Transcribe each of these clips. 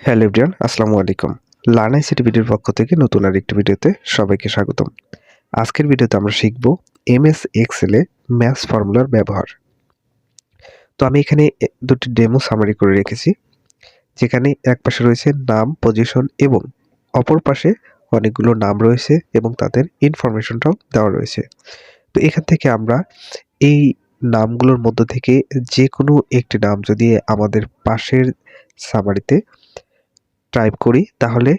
Hello everyone, আসসালামু আলাইকুম। Learn ICT বিডির পক্ষ থেকে নতুন আরেকটি ভিডিওতে সবাইকে স্বাগতম। আজকের ভিডিওতে আমরা শিখব এমএস এক্সেলে ম্যাথস ফর্মুলার ব্যবহার। তো আমি এখানে দুটি ডেমো সামারি করে রেখেছি, যেখানে এক পাশে রয়েছে নাম, পজিশন এবং অপর পাশে অনেকগুলো নাম রয়েছে এবং তাদের ইনফরমেশনটাও দেওয়া রয়েছে। তো এখান থেকে আমরা এই নামগুলোর মধ্য থেকে যে কোনো একটি নাম যদি আমাদের পাশের সামারিতে টাইপ করি, তাহলে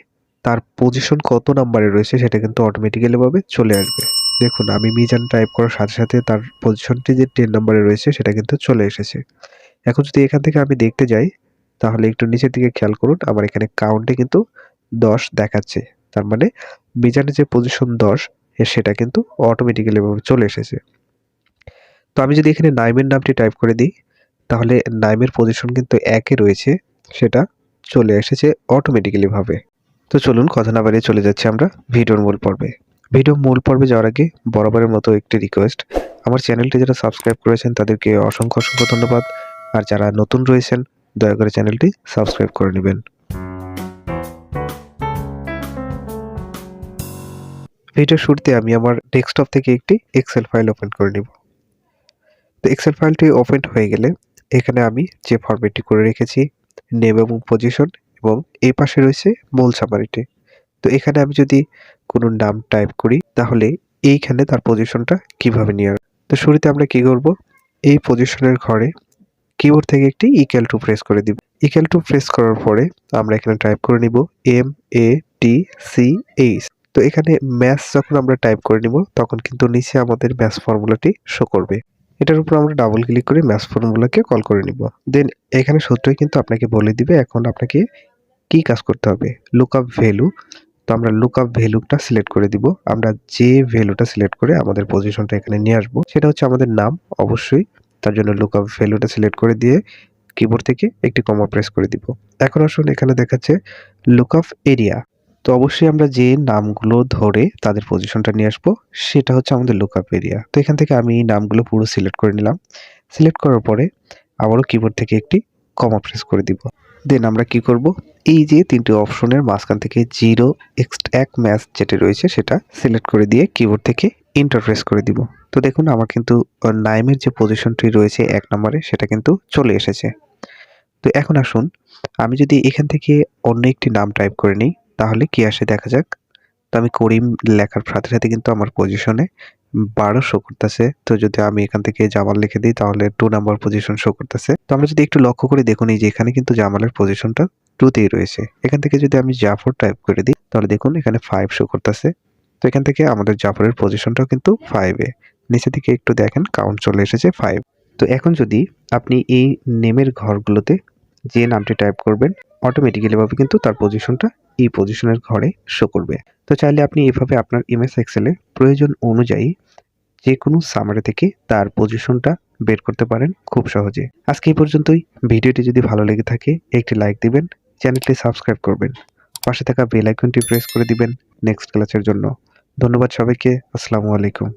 তার পজিশন কত নাম্বারে রয়েছে সেটা কিন্তু অটোমেটিক্যালি ভাবে চলে আসবে। দেখুন, আমি মিজান টাইপ করার সাথে সাথে তার পজিশনটি যে 10 নাম্বারে রয়েছে সেটা কিন্তু চলে এসেছে। এখন যদি এখান থেকে আমি দেখতে যাই, তাহলে একটু নিচের দিকে খেয়াল করুন, আমার এখানে কাউন্টে কিন্তু 10 দেখাচ্ছে। তার মানে মিজানের যে পজিশন 10 সেটা কিন্তু অটোমেটিক্যালি ভাবে চলে এসেছে। তো আমি যদি এখানে নাইমের নামটি টাইপ করে দিই, তাহলে নাইমের পজিশন কিন্তু 1 এ রয়েছে, সেটা চলে এসেছে অটোমেটিক্যালি ভাবে। তো চলুন কথা না বাড়িয়ে চলে যাচ্ছি আমরা ভিডিওর মূল পর্বে। ভিডিওর মূল পর্বে যাওয়ার আগে বরাবরের মতো একটি রিকোয়েস্ট, আমার চ্যানেলটি যারা সাবস্ক্রাইব করেছেন তাদেরকে অসংখ্য অসংখ্য ধন্যবাদ। আর যারা নতুন রয়েছেন দয়া করে চ্যানেলটি সাবস্ক্রাইব করে নেবেন। ভিডিওর শুরুতে আমি আমার ডেস্কটপ থেকে একটি এক্সেল ফাইল ওপেন করে নিব। তো এক্সেল ফাইলটি ওপেন হয়ে গেলে এখানে আমি যে ফরম্যাটটি করে রেখেছি, নেম এবং পজিশন, এবং এই পাশে রয়েছে মূল সামারিটি। তো এখানে আমি যদি কোনো নাম টাইপ করি, তাহলে এইখানে তার পজিশনটা কিভাবে নিয়ে আসবো। তো শুরুতে আমরা কি করব, এই পজিশনের ঘরে কিবোর্ড থেকে একটি ইকুয়াল টু প্রেস করে দিব। ইকুয়াল টু প্রেস করার পরে আমরা এখানে টাইপ করে নিব MATCH। তো এখানে ম্যাথ যখন আমরা টাইপ করে নিব, তখন কিন্তু নিচে আমাদের ম্যাথ ফর্মুলাটি শো করবে। এটার উপর আমরা ডাবল ক্লিক করে ম্যাথ ফর্মুলাকে কল করে নিব। দেন এখানে সূত্রই কিন্তু আপনাকে বলে দিবে এখন আপনাকে কি কাজ করতে হবে, লুকআপ ভ্যালু। তো আমরা লুকআপ ভ্যালুটা সিলেক্ট করে দিব। আমরা যে ভ্যালুটা সিলেক্ট করে আমাদের পজিশনটা এখানে নিয়ে আসবো সেটা হচ্ছে আমাদের নাম, অবশ্যই। তার জন্য লুকআপ ভ্যালুটা সিলেক্ট করে দিয়ে কিবোর্ড থেকে একটি কমা প্রেস করে দিব। এখন আসুন, এখানে দেখাচ্ছে লুকআপ এরিয়া। তো অবশ্যই আমরা যে নামগুলো ধরে তাদের পজিশনটা নিয়ে আসবো সেটা হচ্ছে আমাদের লুকআপ এরিয়া। তো এখান থেকে আমি এই নামগুলো পুরো সিলেক্ট করে নিলাম। সিলেক্ট করার পরে আবারও কিবোর্ড থেকে একটি কমা প্রেস করে দিব। দেন আমরা কি করব, এই যে তিনটি অপশনের মাঝখান থেকে 0 এক ম্যাচ যেটা রয়েছে সেটা সিলেক্ট করে দিয়ে কিবোর্ড থেকে এন্টার প্রেস করে দিব। তো দেখুন, আমার কিন্তু নাইমের যে পজিশনটি রয়েছে 1 নম্বরে সেটা কিন্তু চলে এসেছে। তো এখন আসুন, আমি যদি এখান থেকে অন্য একটি নাম টাইপ করে নিই, তাহলে কি আসে দেখা যাক। তো আমি করিম লেখার সাথে সাথে কিন্তু আমার পজিশনে 12 শো করতেছে। তো যদি আমি এখান থেকে জামাল লিখে দিই, তাহলে 2 নাম্বার পজিশন শো করতেছে। তো আমরা যদি একটু লক্ষ্য করে দেখুন, এই যে এখানে কিন্তু জামালের পজিশনটা 2 তেই রয়েছে। এখান থেকে যদি আমি জাফর টাইপ করে দিই, তাহলে দেখুন এখানে 5 শো করতেছে। তো এখান থেকে আমাদের জাফরের পজিশনটাও কিন্তু 5 এ। নিচে থেকে একটু দেখেন, কাউন্ট চলে এসেছে 5। তো এখন যদি আপনি এই নেমের ঘরগুলোতে যে নামটি টাইপ করবেন, অটোমেটিক্যালি ভাবে কিন্তু তার পজিশনটা এই পজিশনের ঘরে শো করবে। তো চাইলে আপনি এভাবে আপনার এমএস এক্সেলে প্রয়োজন অনুযায়ী যে কোনো সামারি থেকে তার পজিশনটা বের করতে পারেন খুব সহজে। আজকে এই পর্যন্তই। ভিডিওটি যদি ভালো লেগে থাকে একটি লাইক দিবেন, চ্যানেলটি সাবস্ক্রাইব করবেন, পাশে থাকা বেল আইকনটি প্রেস করে দিবেন নেক্সট ক্লাসের জন্য। ধন্যবাদ সবাইকে। আসসালামু আলাইকুম।